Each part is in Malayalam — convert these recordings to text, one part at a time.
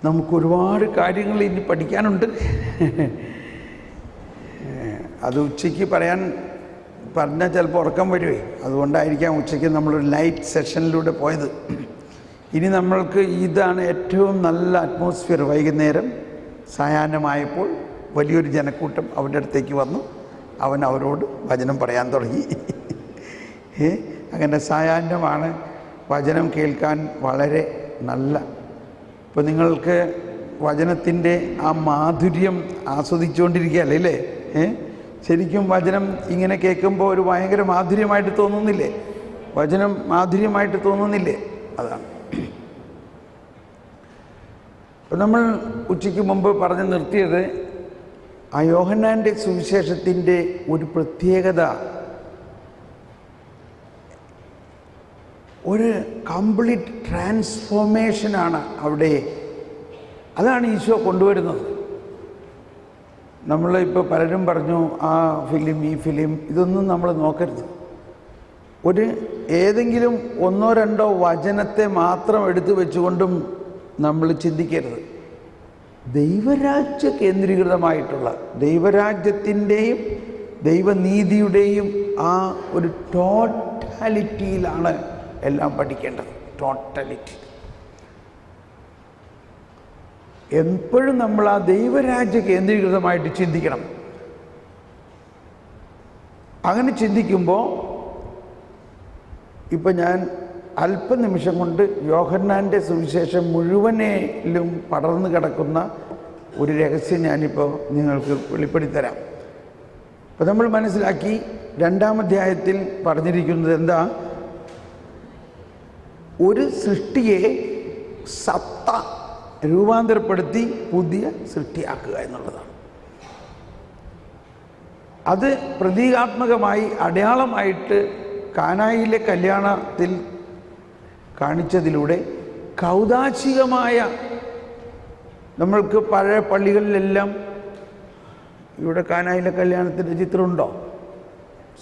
നമുക്കൊരുപാട് കാര്യങ്ങൾ ഇനി പഠിക്കാനുണ്ട്. അത് ഉച്ചയ്ക്ക് പറഞ്ഞാൽ ചിലപ്പോൾ ഉറക്കം വരുമേ. അതുകൊണ്ടായിരിക്കാം ഉച്ചയ്ക്ക് നമ്മളൊരു ലൈറ്റ് സെഷനിലൂടെ പോയത്. ഇനി നമ്മൾക്ക് ഇതാണ് ഏറ്റവും നല്ല അറ്റ്മോസ്ഫിയർ. വൈകുന്നേരം സായാഹ്നമായപ്പോൾ വലിയൊരു ജനക്കൂട്ടം അവൻ്റെ അടുത്തേക്ക് വന്നു. അവൻ അവരോട് വചനം പറയാൻ തുടങ്ങി. അങ്ങനെ സായാഹ്നമാണ്, വചനം കേൾക്കാൻ വളരെ നല്ല. ഇപ്പോൾ നിങ്ങൾക്ക് വചനത്തിൻ്റെ ആ മാധുര്യം ആസ്വദിച്ചുകൊണ്ടിരിക്കുകയല്ലേ അല്ലേ? ശരിക്കും വചനം ഇങ്ങനെ കേൾക്കുമ്പോൾ ഒരു ഭയങ്കര മാധുര്യമായിട്ട് തോന്നുന്നില്ലേ? വചനം മാധുര്യമായിട്ട് തോന്നുന്നില്ലേ? അതാണ്. അപ്പോൾ നമ്മൾ ഉച്ചയ്ക്ക് മുമ്പ് പറഞ്ഞ് നിർത്തിയത് ആ യോഹന്നാൻ്റെ സുവിശേഷത്തിൻ്റെ ഒരു പ്രത്യേകത, ഒരു കംപ്ലീറ്റ് ട്രാൻസ്ഫോർമേഷനാണ് അവിടെ. അതാണ് ഈശോ കൊണ്ടുവരുന്നത്. നമ്മളിപ്പോൾ പലരും പറഞ്ഞു ആ ഫിലിം ഈ ഫിലിം ഇതൊന്നും നമ്മൾ നോക്കരുത്. ഏതെങ്കിലും ഒന്നോ രണ്ടോ വചനത്തെ മാത്രം എടുത്തു വെച്ചുകൊണ്ടും നമ്മൾ ചിന്തിക്കരുത്. ദൈവരാജ്യ കേന്ദ്രീകൃതമായിട്ടുള്ള ദൈവരാജ്യത്തിൻ്റെയും ദൈവനീതിയുടെയും ആ ഒരു ടോട്ടാലിറ്റിയിലാണ് എല്ലാം പഠിക്കേണ്ടത്. ടോട്ടാലിറ്റി. എപ്പോഴും നമ്മൾ ആ ദൈവരാജ്യ കേന്ദ്രീകൃതമായിട്ട് ചിന്തിക്കണം. അങ്ങനെ ചിന്തിക്കുമ്പോൾ ഇപ്പം ഞാൻ അല്പനിമിഷം കൊണ്ട് യോഹന്നാൻ്റെ സുവിശേഷം മുഴുവനിലും പടർന്നു കിടക്കുന്ന ഒരു രഹസ്യം ഞാനിപ്പോൾ നിങ്ങൾക്ക് വെളിപ്പെടുത്തിത്തരാം. അപ്പോൾ നമ്മൾ മനസ്സിലാക്കി, 2-ാം അധ്യായത്തിൽ പറഞ്ഞിരിക്കുന്നത് എന്താ? ഒരു സൃഷ്ടിയെ സത്ത രൂപാന്തരപ്പെടുത്തി പുതിയ സൃഷ്ടിയാക്കുക എന്നുള്ളതാണ്. അത് പ്രതീകാത്മകമായി അടയാളമായിട്ട് കാനായിലെ കല്യാണത്തിൽ കാണിച്ചതിലൂടെ കൗദാശികമായ, നമ്മൾക്ക് പഴയ പള്ളികളിലെല്ലാം ഇവിടെ കാനായിലെ കല്യാണത്തിൻ്റെ ചിത്രമുണ്ടോ?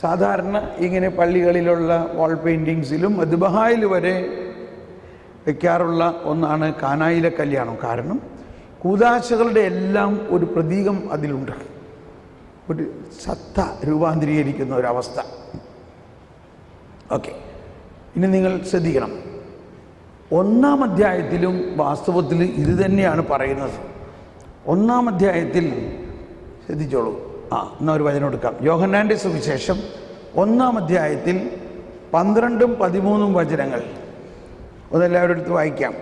സാധാരണ ഇങ്ങനെ പള്ളികളിലുള്ള വാൾ പെയിൻറ്റിങ്സിലും മദ്ബഹായിൽ വരെ വയ്ക്കാറുള്ള ഒന്നാണ് കാനായിലെ കല്യാണം. കാരണം കൂദാശകളുടെ എല്ലാം ഒരു പ്രതീകം അതിലുണ്ട്, ഒരു സത്ത രൂപാന്തരീകരിക്കുന്ന ഒരവസ്ഥ. ഓക്കെ, ഇനി നിങ്ങൾ ശ്രദ്ധിക്കണം. 1-ാം അധ്യായത്തിലും വാസ്തവത്തിൽ ഇത് തന്നെയാണ് പറയുന്നത്. 1-ാം അധ്യായത്തിൽ ശ്രദ്ധിച്ചോളൂ. എന്നാൽ ഒരു വചനം എടുക്കാം. യോഹന്നാൻ്റെ സുവിശേഷം 1-ാം അധ്യായത്തിൽ 12ഉം 13ഉം വചനങ്ങൾ ഒന്നെല്ലാവരും എടുത്ത് വായിക്കാം.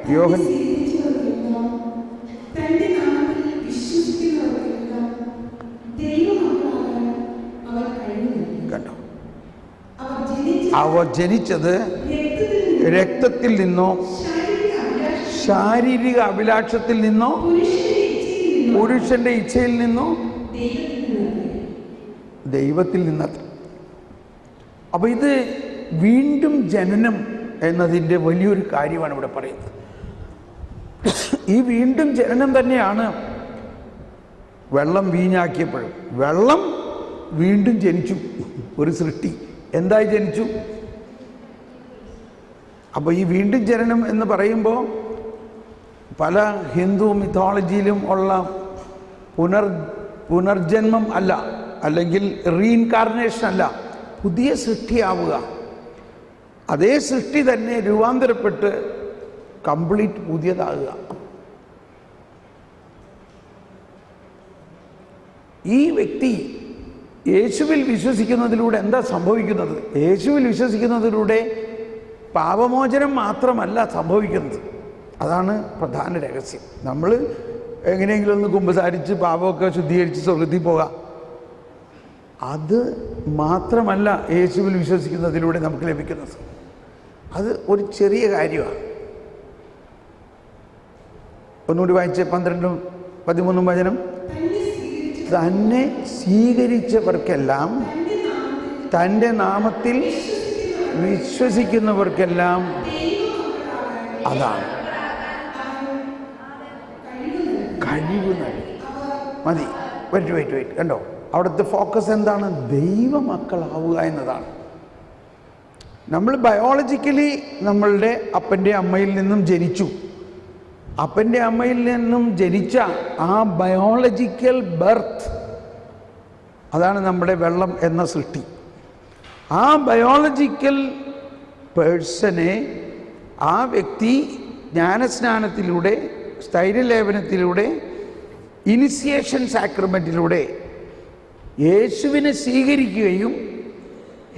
കണ്ടോ? അവർ ജനിച്ചത് രക്തത്തിൽ നിന്നോ ശാരീരിക അഭിലാഷത്തിൽ നിന്നോ പുരുഷന്റെ ഇച്ഛയിൽ നിന്നോ ദൈവത്തിൽ നിന്നത്ര. അപ്പൊ ഇത് വീണ്ടും ജനനം എന്നതിൻ്റെ വലിയൊരു കാര്യമാണ് ഇവിടെ പറയുന്നത്. ഈ വീണ്ടും ജനനം തന്നെയാണ് വെള്ളം വീഞ്ഞാക്കിയപ്പോഴും. വെള്ളം വീണ്ടും ജനിച്ചു, ഒരു സൃഷ്ടി എന്തായി ജനിച്ചു. അപ്പോൾ ഈ വീണ്ടും ജനനം എന്ന് പറയുമ്പോൾ പല ഹിന്ദു മിത്തോളജിയിലും ഉള്ള പുനർജന്മം അല്ല, അല്ലെങ്കിൽ റീഇൻകാർണേഷൻ അല്ല, പുതിയ സൃഷ്ടിയാവുക. അതേ സൃഷ്ടി തന്നെ രൂപാന്തരപ്പെട്ട് കംപ്ലീറ്റ് പുതിയതാകുക. ഈ വ്യക്തി യേശുവിൽ വിശ്വസിക്കുന്നതിലൂടെ എന്താ സംഭവിക്കുന്നത്? യേശുവിൽ വിശ്വസിക്കുന്നതിലൂടെ പാപമോചനം മാത്രമല്ല സംഭവിക്കുന്നത്. അതാണ് പ്രധാന രഹസ്യം. നമ്മൾ എങ്ങനെയെങ്കിലും ഒന്ന് കുമ്പസാരിച്ച് പാപമൊക്കെ ശുദ്ധീകരിച്ച് സ്വർഗത്തിൽ പോകാം. അത് മാത്രമല്ല യേശുവിൽ വിശ്വസിക്കുന്നതിലൂടെ നമുക്ക് ലഭിക്കുന്നത്. അത് ഒരു ചെറിയ കാര്യമാണ്. ഒന്നുകൂടി വായിച്ച് 12ഉം 13ഉം വചനം. തന്നെ സ്വീകരിച്ചവർക്കെല്ലാം, തൻ്റെ നാമത്തിൽ വിശ്വസിക്കുന്നവർക്കെല്ലാം, അതാണ് കഴിവ് നൽകി. മതി, വെയിറ്റ് കണ്ടോ? അവിടുത്തെ ഫോക്കസ് എന്താണ്? ദൈവമക്കളാവുക എന്നതാണ്. നമ്മൾ ബയോളജിക്കലി നമ്മളുടെ അപ്പൻ്റെ അമ്മയിൽ നിന്നും ജനിച്ചു. അപ്പൻ്റെ അമ്മയിൽ നിന്നും ജനിച്ച ആ ബയോളജിക്കൽ ബർത്ത്, അതാണ് നമ്മുടെ വെള്ളം എന്ന സൃഷ്ടി. ആ ബയോളജിക്കൽ പേഴ്സനെ ആ വ്യക്തി ജ്ഞാനസ്നാനത്തിലൂടെ, സ്ഥൈര്യലേപനത്തിലൂടെ, ഇനിസിയേഷൻ സാക്രമെൻറ്റിലൂടെ യേശുവിനെ സ്വീകരിക്കുകയും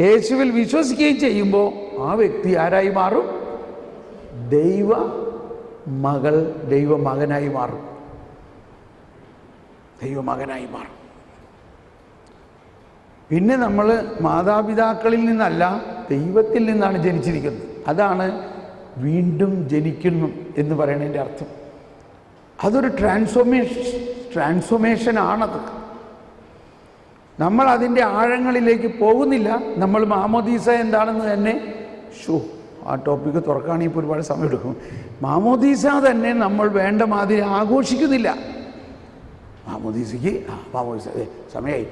യേശുവിൽ വിശ്വസിക്കുകയും ചെയ്യുമ്പോൾ ആ വ്യക്തി ആരായി മാറും? ദൈവമകനായി മാറും. ദൈവമകനായി മാറും. പിന്നെ നമ്മൾ മാതാപിതാക്കളിൽ നിന്നല്ല, ദൈവത്തിൽ നിന്നാണ് ജനിച്ചിരിക്കുന്നത്. അതാണ് വീണ്ടും ജനിക്കുന്നു എന്ന് പറയുന്നതിൻ്റെ അർത്ഥം. അതൊരു ട്രാൻസ്ഫോർമേഷനാണത്. നമ്മൾ അതിൻ്റെ ആഴങ്ങളിലേക്ക് പോകുന്നില്ല. നമ്മൾ മാമോദീസ എന്താണെന്ന് തന്നെ ആ ടോപ്പിക്ക് തുറക്കുകയാണെങ്കിൽ ഇപ്പോൾ ഒരുപാട് സമയമെടുക്കും. മാമോദീസ തന്നെ നമ്മൾ വേണ്ട മാതിരി ആഘോഷിക്കുന്നില്ല. മാമോദീസയ്ക്ക് മാമോദീസ സമയമായി,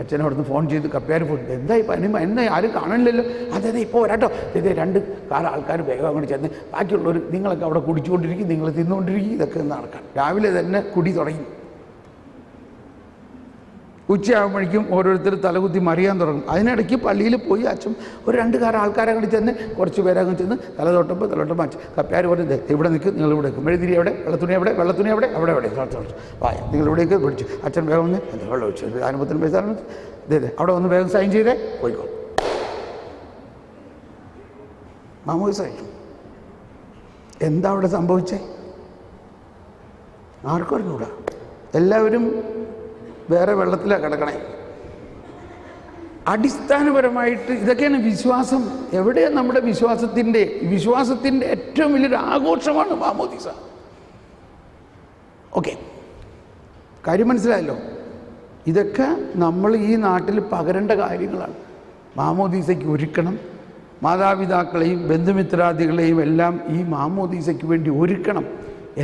അച്ഛനോടൊന്ന് ഫോൺ ചെയ്ത് കപ്പ്യാർ ഫോൺ, എന്തായി എന്നെ ആരും കാണണില്ലല്ലോ. അതെ ഇപ്പോൾ വരാട്ടോ, ഇതേ 2 കാർ ആൾക്കാർ വേഗം അങ്ങോട്ട് ചെന്ന്, ബാക്കിയുള്ളവർ നിങ്ങളൊക്കെ അവിടെ കുടിച്ചുകൊണ്ടിരിക്കും, നിങ്ങൾ തിന്നുകൊണ്ടിരിക്കും, ഇതൊക്കെ നടക്കാം. രാവിലെ തന്നെ കുടി തുടങ്ങി. ഉച്ചയാകുമ്പോഴേക്കും ഓരോരുത്തർ തലകുത്തി മറിയാൻ തുടങ്ങും. അതിനിടയ്ക്ക് പള്ളിയിൽ പോയി അച്ഛൻ ഒരു 2 കാർ ആൾക്കാരെ അങ്ങോട്ട് ചെന്ന് കുറച്ച് പേരെ അങ്ങ് ചെന്ന് തലതൊട്ടപ്പോൾ അച്ഛൻ കപ്പ്യാർ പറഞ്ഞത്, ഇവിടെ നിൽക്കും, നിങ്ങളിവിടെ നിൽക്കും, മെഴുതിരി എവിടെ, വെള്ളത്തുണി എവിടെ, അവിടെ വായ, നിങ്ങളിവിടേക്ക് പിടിച്ചു. അച്ഛൻ വേഗം വന്ന് എന്താ വെള്ളം ഒഴിച്ചു, അനുഭവത്തിന് പൈസ അവിടെ വന്ന് വേഗം സൈൻ ചെയ്തേ പോയിക്കോ. മാമോദിസ കഴിച്ചു. എന്താ അവിടെ സംഭവിച്ചേ? ആർക്കും അറിഞ്ഞൂടാ. എല്ലാവരും വേറെ വെള്ളത്തിലാണ് കിടക്കണേ. അടിസ്ഥാനപരമായിട്ട് ഇതൊക്കെയാണ് വിശ്വാസം. എവിടെയാണ് നമ്മുടെ വിശ്വാസത്തിൻ്റെ ഏറ്റവും വലിയൊരു ആഘോഷമാണ് മാമോദിസ. ഓക്കെ, കാര്യം മനസ്സിലായല്ലോ. ഇതൊക്കെ നമ്മൾ ഈ നാട്ടിൽ പകരേണ്ട കാര്യങ്ങളാണ്. മാമോദീസയ്ക്ക് ഒരുക്കണം. മാതാപിതാക്കളെയും ബന്ധുമിത്രാദികളെയും എല്ലാം ഈ മാമോദീസയ്ക്ക് വേണ്ടി ഒരുക്കണം.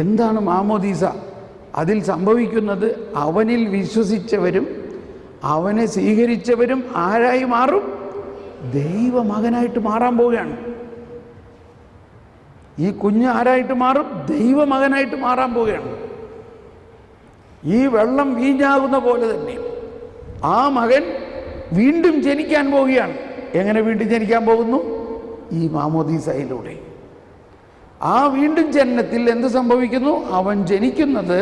എന്താണ് മാമോദീസ? അതിൽ സംഭവിക്കുന്നത് അവനിൽ വിശ്വസിച്ചവരും അവനെ സ്വീകരിച്ചവരും ആരായി മാറും? ദൈവമകനായിട്ട് മാറാൻ പോവുകയാണ്. ഈ കുഞ്ഞ് ആരായിട്ട് മാറും? ദൈവമകനായിട്ട് മാറാൻ പോവുകയാണ്. ഈ വെള്ളം വീഞ്ഞാകുന്ന പോലെ തന്നെ ആ മകൻ വീണ്ടും ജനിക്കാൻ പോവുകയാണ്. എങ്ങനെ വീണ്ടും ജനിക്കാൻ പോകുന്നു? ഈ മാമോദീസയിലൂടെ. ആ വീണ്ടും ജനനത്തിൽ എന്ത് സംഭവിക്കുന്നു? അവൻ ജനിക്കുന്നത്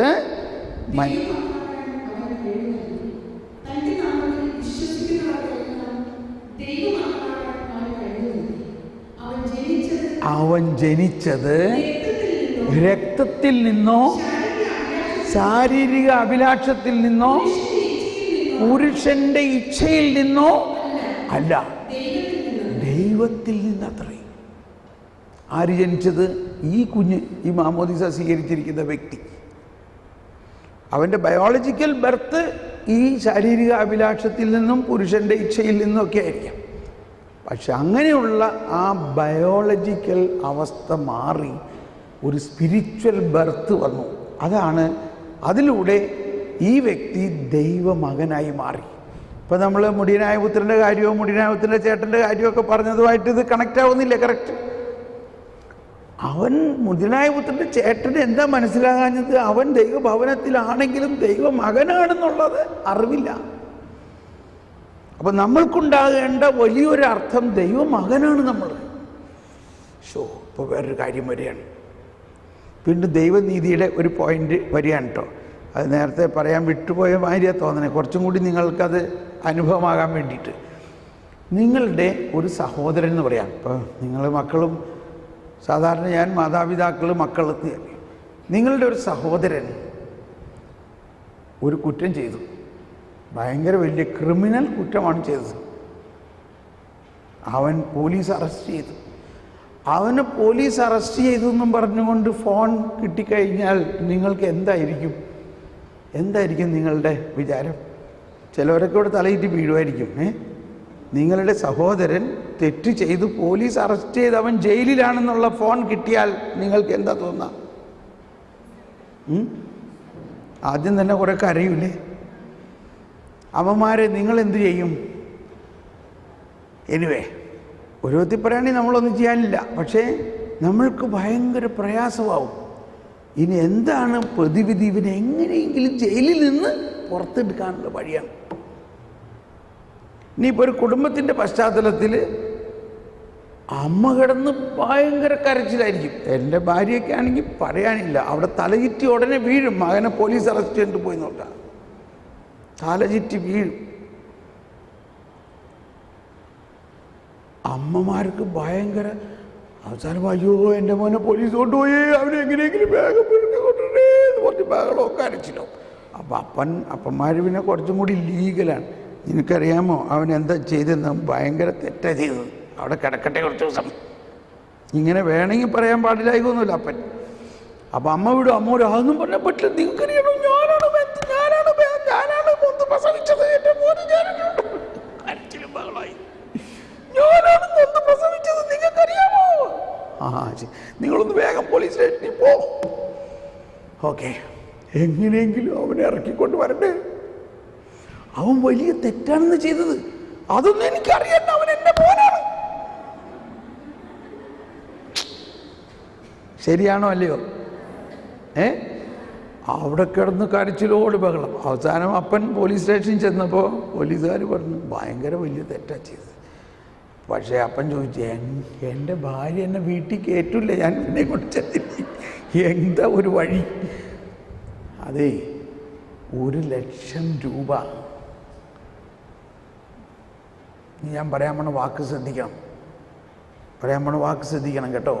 രക്തത്തിൽ നിന്നോ ശാരീരിക അഭിലാഷത്തിൽ നിന്നോ പുരുഷന്റെ ഇച്ഛയിൽ നിന്നോ അല്ല, ദൈവത്തിൽ നിന്നത്രേ. ആര് ജനിച്ചത്? ഈ കുഞ്ഞ്, ഈ മാമോദിസ സ്വീകരിച്ചിരിക്കുന്ന വ്യക്തി. അവൻ്റെ ബയോളജിക്കൽ ബർത്ത് ഈ ശാരീരിക അഭിലാഷത്തിൽ നിന്നും പുരുഷൻ്റെ ഇച്ഛയിൽ നിന്നൊക്കെ ആയിരിക്കാം. പക്ഷെ അങ്ങനെയുള്ള ആ ബയോളജിക്കൽ അവസ്ഥ മാറി ഒരു സ്പിരിച്വൽ ബർത്ത് വന്നു. അതിലൂടെ ഈ വ്യക്തി ദൈവമകനായി മാറി. ഇപ്പം നമ്മൾ മുടിയനായ പുത്രൻ്റെ കാര്യമോ മുടിയനായ പുത്രൻ്റെ ചേട്ടൻ്റെ കാര്യമൊക്കെ പറഞ്ഞതുമായിട്ട് ഇത് കണക്റ്റ് ആവുന്നില്ല. കറക്റ്റ്. അവൻ മുടിയനായ പുത്രൻ്റെ ചേട്ടന് എന്താ മനസ്സിലാകാഞ്ഞത്? അവൻ ദൈവഭവനത്തിലാണെങ്കിലും ദൈവമകനാണെന്നുള്ളത് അറിവില്ല. അപ്പം നമ്മൾക്കുണ്ടാകേണ്ട വലിയൊരർത്ഥം ദൈവമകനാണ് നമ്മൾ. ഇപ്പോൾ വേറൊരു കാര്യം വരികയാണ്. വീണ്ടും ദൈവനീതിയുടെ ഒരു പോയിന്റ് വരികയാണ് കേട്ടോ. അത് നേരത്തെ പറയാൻ വിട്ടുപോയ മാതിരിയാണ് തോന്നണേ. കുറച്ചും കൂടി നിങ്ങൾക്കത് അനുഭവമാകാൻ വേണ്ടിയിട്ട്. നിങ്ങളുടെ ഒരു സഹോദരൻ എന്ന് പറയാം. ഇപ്പോൾ നിങ്ങൾ മക്കളും, സാധാരണ ഞാൻ മാതാപിതാക്കൾ, മക്കൾ, നിങ്ങളുടെ ഒരു സഹോദരൻ ഒരു കുറ്റം ചെയ്തു. ഭയങ്കര വലിയ ക്രിമിനൽ കുറ്റമാണ് ചെയ്തത്. അവൻ പോലീസ് അറസ്റ്റ് ചെയ്തു. അവന് പോലീസ് അറസ്റ്റ് ചെയ്തു എന്നും പറഞ്ഞുകൊണ്ട് ഫോൺ കിട്ടിക്കഴിഞ്ഞാൽ നിങ്ങൾക്ക് എന്തായിരിക്കും നിങ്ങളുടെ വിചാരം? ചിലവരൊക്കെ ഇവിടെ തലയിട്ട് വീഴുമായിരിക്കും. നിങ്ങളുടെ സഹോദരൻ തെറ്റ് ചെയ്തു പോലീസ് അറസ്റ്റ് ചെയ്ത് അവൻ ജയിലിലാണെന്നുള്ള ഫോൺ കിട്ടിയാൽ നിങ്ങൾക്ക് എന്താ തോന്നുക? ആദ്യം തന്നെ കുറേ കരയൂലേ? അവന്മാരെ നിങ്ങളെന്ത് ചെയ്യും? എനിവേ, ഒരു വിധത്തിൽ പറയുകയാണെങ്കിൽ നമ്മളൊന്നും ചെയ്യാനില്ല. പക്ഷേ നമ്മൾക്ക് ഭയങ്കര പ്രയാസമാവും. ഇനി എന്താണ് പ്രതിവിധി? ഇവനെ എങ്ങനെയെങ്കിലും ജയിലിൽ നിന്ന് പുറത്തെടുക്കാനുള്ള വഴിയാണ്. ഇനിയിപ്പോൾ ഒരു കുടുംബത്തിൻ്റെ പശ്ചാത്തലത്തിൽ അമ്മ കിടന്ന് ഭയങ്കര കരച്ചിലായിരിക്കും. എൻ്റെ ഭാര്യയൊക്കെ ആണെങ്കിൽ പറയാനില്ല, അവിടെ തലചുറ്റി ഉടനെ വീഴും. മകനെ പോലീസ് അറസ്റ്റ് ചെയ്തിട്ട് പോയി നോക്കാം, തലചുറ്റി വീഴും. അമ്മമാർക്ക് ഭയങ്കര അവസാനം, അയ്യോ എൻ്റെ മോനെ പോലീസ് കൊണ്ടുപോയി, അവനെ എങ്ങനെയെങ്കിലും വേഗം കൊണ്ടുവരേ എന്ന് പറഞ്ഞ് ബഹളമൊക്കെ അരച്ചില്ലോ. അപ്പം അപ്പന്മാർ പിന്നെ കുറച്ചും കൂടി ലീഗലാണ്. നിനക്കറിയാമോ അവൻ എന്താ ചെയ്തതെന്ന്? ഭയങ്കര തെറ്റാണ് ചെയ്തത്, അവിടെ കിടക്കട്ടെ കുറച്ച് ദിവസം. ഇങ്ങനെ വേണമെങ്കിൽ പറയാൻ പാടില്ലായിക്കൊന്നുമില്ല അപ്പൻ. അപ്പം അമ്മ വിടും. അമ്മ വിടും, അതൊന്നും പറയാൻ പറ്റില്ല, നിങ്ങൾക്കറിയണോ ഞാനാണ് പ്രസവിച്ചത്, എൻ്റെ മോനെ ഞാനാണ്. കരച്ചിലും ബഹളമായി, ഞാനാണ് നൊന്ത് പ്രസവിച്ചത്, നിങ്ങൾക്കറിയാമോ? ശരി, നിങ്ങളൊന്ന് വേഗം പോലീസ് സ്റ്റേഷനിൽ പോ. ഓക്കെ, എങ്ങനെയെങ്കിലും അവനെ ഇറക്കിക്കൊണ്ട് വരണ്ടേ. അവൻ വലിയ തെറ്റാണെന്ന് ചെയ്തത്, അതൊന്നും എനിക്കറിയണ്ട, അവൻ എൻ്റെ മോനാണ്. ശരിയാണോ അല്ലയോ? അവിടെ കിടന്ന് കരച്ചിലോട് ബഹളം. അവസാനം അപ്പൻ പോലീസ് സ്റ്റേഷനിൽ ചെന്നപ്പോൾ പോലീസുകാർ പറഞ്ഞു ഭയങ്കര വലിയ തെറ്റാ ചെയ്തത്. പക്ഷേ അപ്പൻ ചോദിച്ചു, എൻ്റെ ഭാര്യ എന്നെ വീട്ടിൽ കയറ്റില്ല, ഞാൻ പിന്നെ കൊണ്ട് ചെന്നില്ല, എന്താ ഒരു വഴി? അതേ, 1,00,000 രൂപ. ഞാൻ പറയാൻ പോണ വാക്ക് ശ്രദ്ധിക്കണം കേട്ടോ.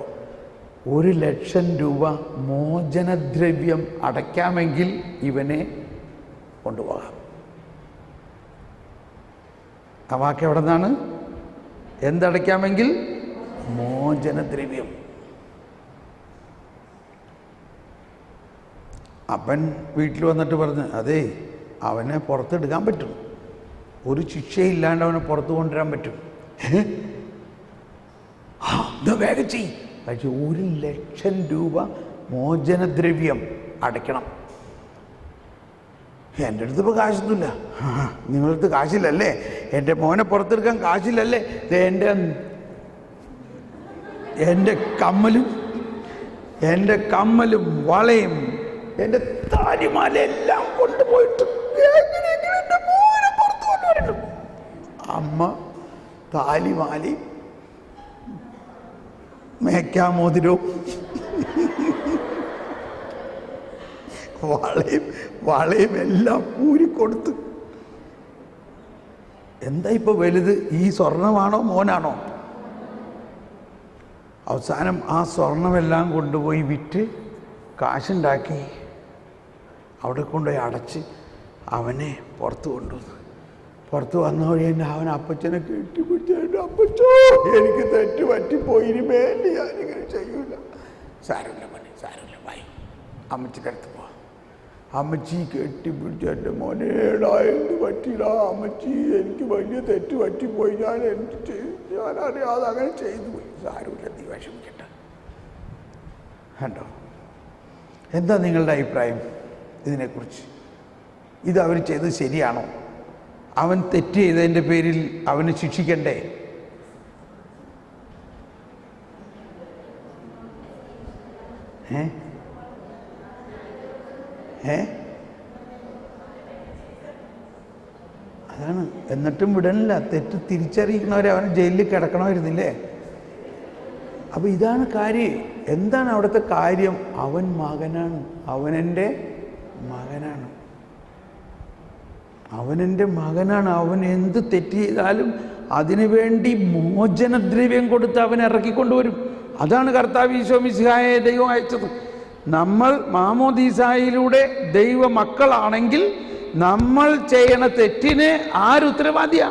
1,00,000 രൂപ മോചനദ്രവ്യം അടയ്ക്കാമെങ്കിൽ ഇവനെ കൊണ്ടുപോകാം. ആ വാക്ക് എവിടെ നിന്നാണ്? എന്തടയ്ക്കാമെങ്കിൽ? മോചനദ്രവ്യം. അപ്പൻ വീട്ടിൽ വന്നിട്ട് പറഞ്ഞു, അതേ അവനെ പുറത്തെടുക്കാൻ പറ്റും, ഒരു ശിക്ഷയില്ലാണ്ട് അവനെ പുറത്ത് കൊണ്ടുവരാൻ പറ്റും. എന്താ വേഗം ചെയ്യും. പക്ഷേ 1,00,000 രൂപ മോചനദ്രവ്യം അടയ്ക്കണം. എൻ്റെ അടുത്ത് ഇപ്പോൾ കാശൊന്നുമില്ല. നിങ്ങളടുത്ത് കാശില്ലല്ലേ? എൻ്റെ മോനെ പുറത്തെടുക്കാൻ കാശില്ലല്ലേ? എൻ്റെ കമ്മലും വളയും എൻ്റെ താലിമാല എല്ലാം കൊണ്ടുപോയിട്ട് എങ്ങനെയെങ്കിലും എൻ്റെ മോനെ പുറത്ത് കൊണ്ടുവരണം. അമ്മ താലിമാലയും മേക്കാമോതിരവും വളയും എല്ലാം ഊരിക്കൊടുത്ത്. എന്താ ഇപ്പോൾ വലുത്, ഈ സ്വർണമാണോ മോനാണോ? അവസാനം ആ സ്വർണമെല്ലാം കൊണ്ടുപോയി വിറ്റ് കാശുണ്ടാക്കി അവിടെ കൊണ്ടുപോയി അടച്ച് അവനെ പുറത്ത് കൊണ്ടുവന്നു. പുറത്ത് വന്ന വഴി തന്നെ അവൻ അപ്പച്ചനെ കെട്ടിപ്പിടിച്ചു, അപ്പച്ചോ എനിക്ക് തെറ്റ് പറ്റിപ്പോയി, ഇനി വേണ്ടി ഞാനിങ്ങനെ ചെയ്യൂല. സാരമില്ല മോനെ, സാരമില്ല, വായി അമ്മച്ചിക്കടുത്ത് പോവാം. അമ്മച്ചി കെട്ടിപ്പിടിച്ചു, എൻ്റെ മോനേടാ എന്ത് പറ്റിയില്ല അമ്മച്ചി, എനിക്ക് വലിയ തെറ്റ് പറ്റിപ്പോയി, ഞാൻ എന്ത് ചെയ്തു, ഞാനറിയാതെ അങ്ങനെ ചെയ്തു പോയി. സാരമില്ല, നീ വിഷമിക്കട്ടെ. കണ്ടോ? എന്താ നിങ്ങളുടെ അഭിപ്രായം ഇതിനെക്കുറിച്ച്? ഇത് അവർ ചെയ്തത് ശരിയാണോ? അവൻ തെറ്റ് ചെയ്തതിൻ്റെ പേരിൽ അവനെ ശിക്ഷിക്കണ്ടേ? അതാണ്. എന്നിട്ടും വിടണില്ല. തെറ്റ് തിരിച്ചറിയിക്കണവരെ അവന് ജയിലിൽ കിടക്കണമായിരുന്നില്ലേ? അപ്പോൾ ഇതാണ് കാര്യം. എന്താണ് അവിടുത്തെ കാര്യം? അവൻ മകനാണ്, അവനെൻ്റെ മകനാണ്, അവനെൻ്റെ മകനാണ്. അവൻ എന്ത് തെറ്റ് ചെയ്താലും അതിനു വേണ്ടി മോചനദ്രവ്യം കൊടുത്ത് അവനെ ഇറക്കിക്കൊണ്ടുവരും. അതാണ് കർത്താവ് ഈശോ മിശിഹായെ ദൈവം അയച്ചത്. നമ്മൾ മാമോദീസായിലൂടെ ദൈവ മക്കളാണെങ്കിൽ നമ്മൾ ചെയ്യണ തെറ്റിന് ആരുത്തരവാദിയാ?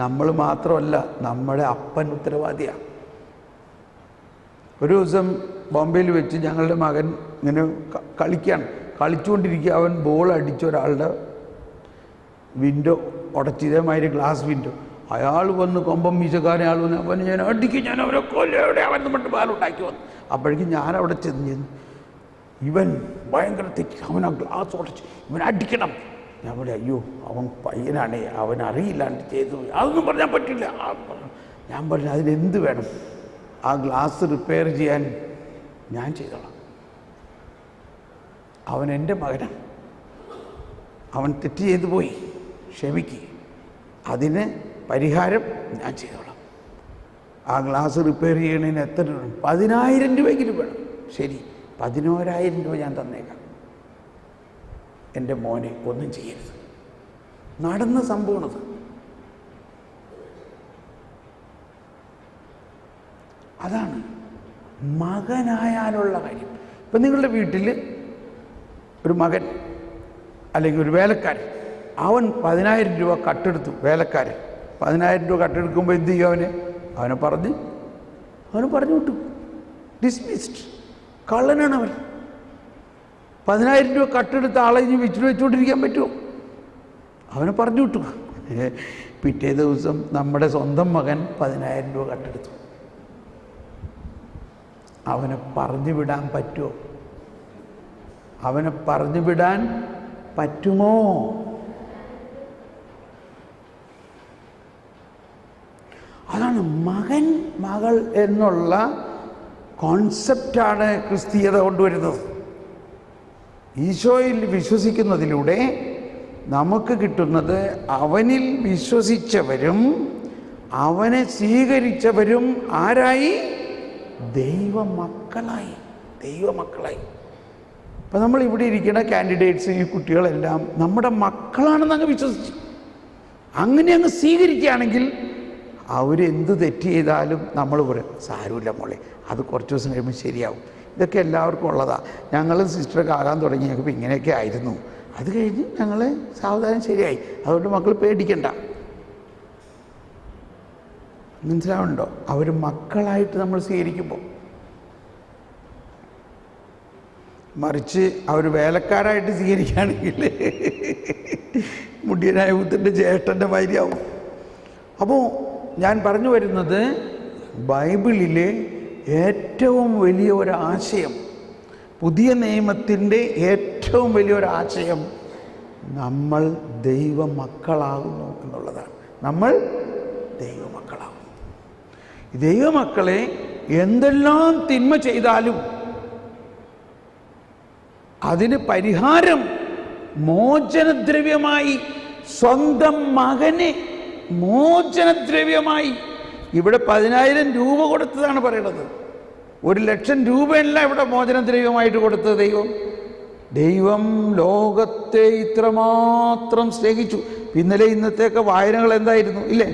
നമ്മൾ മാത്രമല്ല, നമ്മുടെ അപ്പൻ ഉത്തരവാദിയാ. ഒരു ദിവസം ബോംബെയിൽ വെച്ച് ഞങ്ങളുടെ മകൻ ഇങ്ങനെ കളിച്ചുകൊണ്ടിരിക്കുക. അവൻ ബോൾ അടിച്ച ഒരാളുടെ വിൻഡോ ഉടച്ച്, ഇതേമാതിരി ഗ്ലാസ് വിൻഡോ. അയാൾ വന്ന് കൊമ്പം വീശക്കാരൻ ആൾ വന്ന് അവൻ ഞാൻ അടിക്കും, ഞാൻ അവരെ കൊല്ലവിടെ അവൻ നമ്മുടെ ബാലുണ്ടാക്കി വന്നു. അപ്പോഴേക്കും ഞാൻ അവിടെ ചെന്ന് ഇവൻ ഭയങ്കര തെറ്റി, അവൻ ആ ഗ്ലാസ് ഉടച്ച് ഇവൻ അടിക്കണം. ഞാൻ പറഞ്ഞു അയ്യോ അവൻ പയ്യനാണേ, അവൻ അറിയില്ലാണ്ട് ചെയ്തു, അതൊന്നും പറഞ്ഞാൽ പറ്റില്ല. ഞാൻ പറഞ്ഞു അതിനെന്ത് വേണം? ആ ഗ്ലാസ് റിപ്പയർ ചെയ്യാൻ ഞാൻ ചെയ്തോളാം. അവൻ എൻ്റെ മകനാണ്, അവൻ തെറ്റ് ചെയ്തു പോയി, ക്ഷമിക്കുക, അതിന് പരിഹാരം ഞാൻ ചെയ്തോളാം. ആ ഗ്ലാസ് റിപ്പയർ ചെയ്യണതിന് എത്ര രൂപ? 10,000 രൂപയെങ്കിലും വേണം. ശരി, 11,000 രൂപ ഞാൻ തന്നേക്കാം. എൻ്റെ മോനെ ഒന്നും ചെയ്യരുത്. നടന്ന സംഭവമാണത്. അതാണ് മകനായാലുള്ള കാര്യം. ഇപ്പം നിങ്ങളുടെ വീട്ടിൽ ഒരു മകൻ അല്ലെങ്കിൽ ഒരു വേലക്കാരൻ, അവൻ 10,000 രൂപ കട്ടെടുത്തു. വേലക്കാരൻ 10,000 രൂപ കട്ടെടുക്കുമ്പോൾ എന്ത് ചെയ്യും? അവനെ പറഞ്ഞു വിട്ടു. ഡിസ്മിസ്ഡ്. കള്ളനാണ് അവൻ. 10,000 രൂപ കട്ടെടുത്ത ആളെ ഇനി വെച്ചുകൊണ്ടിരിക്കാൻ പറ്റുമോ? അവനെ പറഞ്ഞു വിട്ടു. പിറ്റേ ദിവസം നമ്മുടെ സ്വന്തം മകൻ 10,000 രൂപ കട്ടെടുത്തു. അവനെ പറഞ്ഞു വിടാൻ പറ്റുമോ? അവനെ പറഞ്ഞു വിടാൻ പറ്റുമോ? അതാണ് മകൻ മകൾ എന്നുള്ള കോൺസെപ്റ്റാണ് ക്രിസ്തീയത കൊണ്ടുവരുന്നത്. ഈശോയിൽ വിശ്വസിക്കുന്നതിലൂടെ നമുക്ക് കിട്ടുന്നത് അവനിൽ വിശ്വസിച്ചവരും അവനെ സ്വീകരിച്ചവരും ആരായി? ദൈവമക്കളായി. ഇപ്പം നമ്മൾ ഇവിടെ ഇരിക്കുന്ന കാൻഡിഡേറ്റ്സ്, ഈ കുട്ടികളെല്ലാം നമ്മുടെ മക്കളാണെന്ന് അങ്ങ് വിശ്വസിച്ചു, അങ്ങനെ അങ്ങ് സ്വീകരിക്കുകയാണെങ്കിൽ അവരെന്ത് തെറ്റ് ചെയ്താലും നമ്മൾ പറയും സാരമില്ല മോളെ, അത് കുറച്ച് ദിവസം കഴിയുമ്പോൾ ശരിയാവും. ഇതൊക്കെ എല്ലാവർക്കും ഉള്ളതാണ്. ഞങ്ങളും സിസ്റ്ററൊക്കെ ആകാൻ തുടങ്ങിയപ്പോൾ ഇങ്ങനെയൊക്കെ ആയിരുന്നു, അത് കഴിഞ്ഞ് ഞങ്ങൾ സാവധാനം ശരിയായി. അതുകൊണ്ട് മക്കൾ പേടിക്കണ്ട. മനസ്സിലാവുന്നുണ്ടോ? അവർ മക്കളായിട്ട് നമ്മൾ സ്വീകരിക്കുമ്പോൾ. മറിച്ച് അവർ വേലക്കാരായിട്ട് സ്വീകരിക്കുകയാണെങ്കിൽ മുടിയനായ പുത്രൻ്റെ ജ്യേഷ്ഠൻ്റെ മാതിരിയാവും. അപ്പോൾ ഞാൻ പറഞ്ഞു വരുന്നത്, ബൈബിളിലെ ഏറ്റവും വലിയ ഒരാശയം, പുതിയ നിയമത്തിൻ്റെ ഏറ്റവും വലിയൊരാശയം നമ്മൾ ദൈവമക്കളാകുന്നു എന്നുള്ളതാണ്. നമ്മൾ ദൈവമക്കളാകുന്നു. ദൈവമക്കളെ എന്തെല്ലാം തിന്മ ചെയ്താലും അതിന് പരിഹാരം മോചനദ്രവ്യമായി സ്വന്തം മകനെ മോചനദ്രവ്യമായി ഇവിടെ 10,000 രൂപ കൊടുത്തതാണ് പറയണത്. 1,00,000 രൂപയല്ല ഇവിടെ മോചനദ്രവ്യമായിട്ട് കൊടുത്തത് ദൈവം ലോകത്തെ ഇത്രമാത്രം സ്നേഹിച്ചു. ഇന്നലെ ഇന്നത്തെയൊക്കെ വായനകൾ എന്തായിരുന്നു? ഇല്ലേ,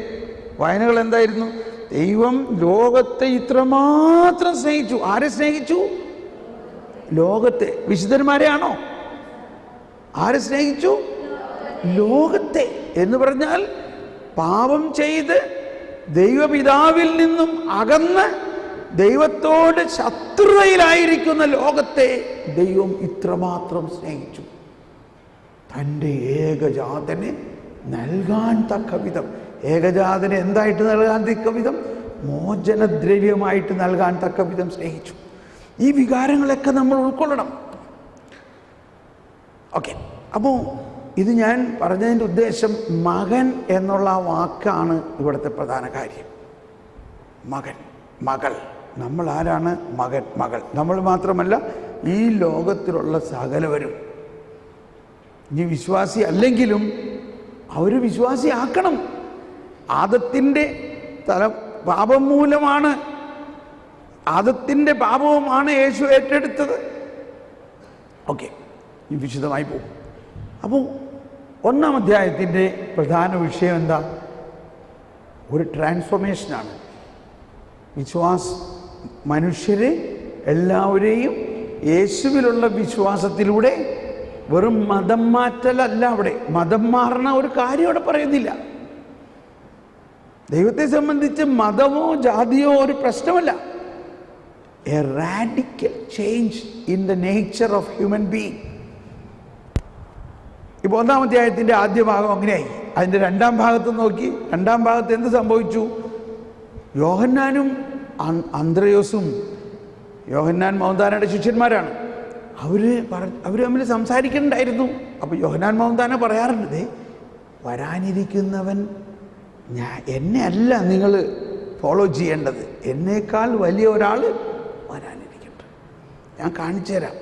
വായനകൾ എന്തായിരുന്നു? ദൈവം ലോകത്തെ ഇത്രമാത്രം സ്നേഹിച്ചു. ആരെ സ്നേഹിച്ചു? ലോകത്തെ. വിശുദ്ധന്മാരെയാണോ? ആരെ സ്നേഹിച്ചു? ലോകത്തെ. എന്ന് പറഞ്ഞാൽ പാപം ചെയ്ത് ദൈവപിതാവിൽ നിന്നും അകന്ന് ദൈവത്തോട് ശത്രുതയിലായിരിക്കുന്ന ലോകത്തെ ദൈവം ഇത്രമാത്രം സ്നേഹിച്ചു. തൻ്റെ ഏകജാതനെ നൽകാൻ തക്ക വിധം. ഏകജാതനെ എന്തായിട്ട് നൽകാൻ തക്ക വിധം? മോചനദ്രവ്യമായിട്ട് നൽകാൻ തക്ക വിധം സ്നേഹിച്ചു. ഈ വികാരങ്ങളൊക്കെ നമ്മൾ ഉൾക്കൊള്ളണം. ഓക്കെ, അപ്പോൾ ഇത് ഞാൻ പറഞ്ഞതിൻ്റെ ഉദ്ദേശം, മകൻ എന്നുള്ള ആ വാക്കാണ് ഇവിടുത്തെ പ്രധാന കാര്യം. മകൻ, മകൾ. നമ്മൾ ആരാണ്? മകൻ, മകൾ. നമ്മൾ മാത്രമല്ല, ഈ ലോകത്തിലുള്ള സകലവരും. ഇനി വിശ്വാസി അല്ലെങ്കിലും അവർ വിശ്വാസിയാക്കണം. ആദത്തിൻ്റെ പാപം മൂലമാണ്, ആദത്തിൻ്റെ പാപവുമാണ് യേശു ഏറ്റെടുത്തത്. ഓക്കെ, ഈ വിശദമായി പോകും. അപ്പോൾ 1-ാം അധ്യായത്തിൻ്റെ പ്രധാന വിഷയം എന്താ? ഒരു ട്രാൻസ്ഫോർമേഷനാണ്. മനുഷ്യരെ എല്ലാവരെയും യേശുവിലുള്ള വിശ്വാസത്തിലൂടെ, വെറും മതം മാറ്റലല്ല. അവിടെ മതം മാറണ ഒരു കാര്യം അവിടെ പറയുന്നില്ല. ദൈവത്തെ സംബന്ധിച്ച് മതമോ ജാതിയോ ഒരു പ്രശ്നമല്ല. A radical change in the nature of human being. ഇപ്പോൾ 1-ാം അധ്യായത്തിൻ്റെ ആദ്യ ഭാഗം അങ്ങനെയായി. അതിൻ്റെ 2-ാം ഭാഗത്ത് നോക്കി, 2-ാം ഭാഗത്ത് എന്ത് സംഭവിച്ചു? യോഹന്നാനും അന്ത്രയോസും, യോഹന്നാൻ മൗന്താനയുടെ ശിഷ്യന്മാരാണ്, അവർ തമ്മിൽ സംസാരിക്കുന്നുണ്ടായിരുന്നു. അപ്പോൾ യോഹന്നാൻ മൗന്താന പറയാറുണ്ട്, വരാനിരിക്കുന്നവൻ എന്നെ അല്ല നിങ്ങൾ ഫോളോ ചെയ്യേണ്ടത്, എന്നേക്കാൾ വലിയ ഒരാൾ വരാനിരിക്കട്ടെ, ഞാൻ കാണിച്ചു തരാം.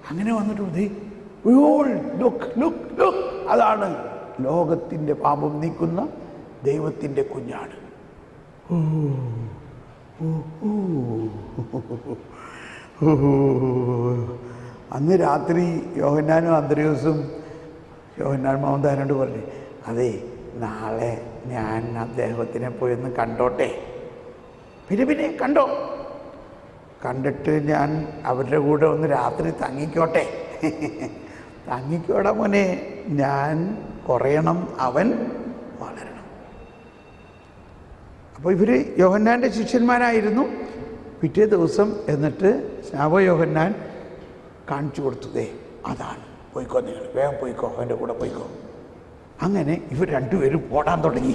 അങ്ങനെ വന്നിട്ട് അതാണ് ലോകത്തിൻ്റെ പാപം നീക്കുന്ന ദൈവത്തിൻ്റെ കുഞ്ഞാട്. അന്ന് രാത്രി യോഹന്നാനും അന്ത്രയോസും യോഹന്നാൻ മാമന്താനോട് പറഞ്ഞു, അതെ നാളെ ഞാൻ അദ്ദേഹത്തിനെ പോയി ഒന്ന് കണ്ടോട്ടെ. പിന്നെ കണ്ടോ, കണ്ടിട്ട് ഞാൻ അവരുടെ കൂടെ ഒന്ന് രാത്രി തങ്ങിക്കോട്ടെ. തങ്ങിക്കോടാ മോനെ, ഞാൻ കുറയണം, അവൻ വളരണം. അപ്പോൾ ഇവർ യോഹന്നാൻ്റെ ശിഷ്യന്മാരായിരുന്നു. പിറ്റേ ദിവസം എന്നിട്ട് സ്നാപക യോഹന്നാൻ കാണിച്ചു കൊടുത്തതേ അതാണ്, പോയിക്കോ, നിങ്ങൾ വേഗം പോയിക്കോ, അവൻ്റെ കൂടെ പോയിക്കോ. അങ്ങനെ ഇവർ രണ്ടുപേരും ഓടാൻ തുടങ്ങി.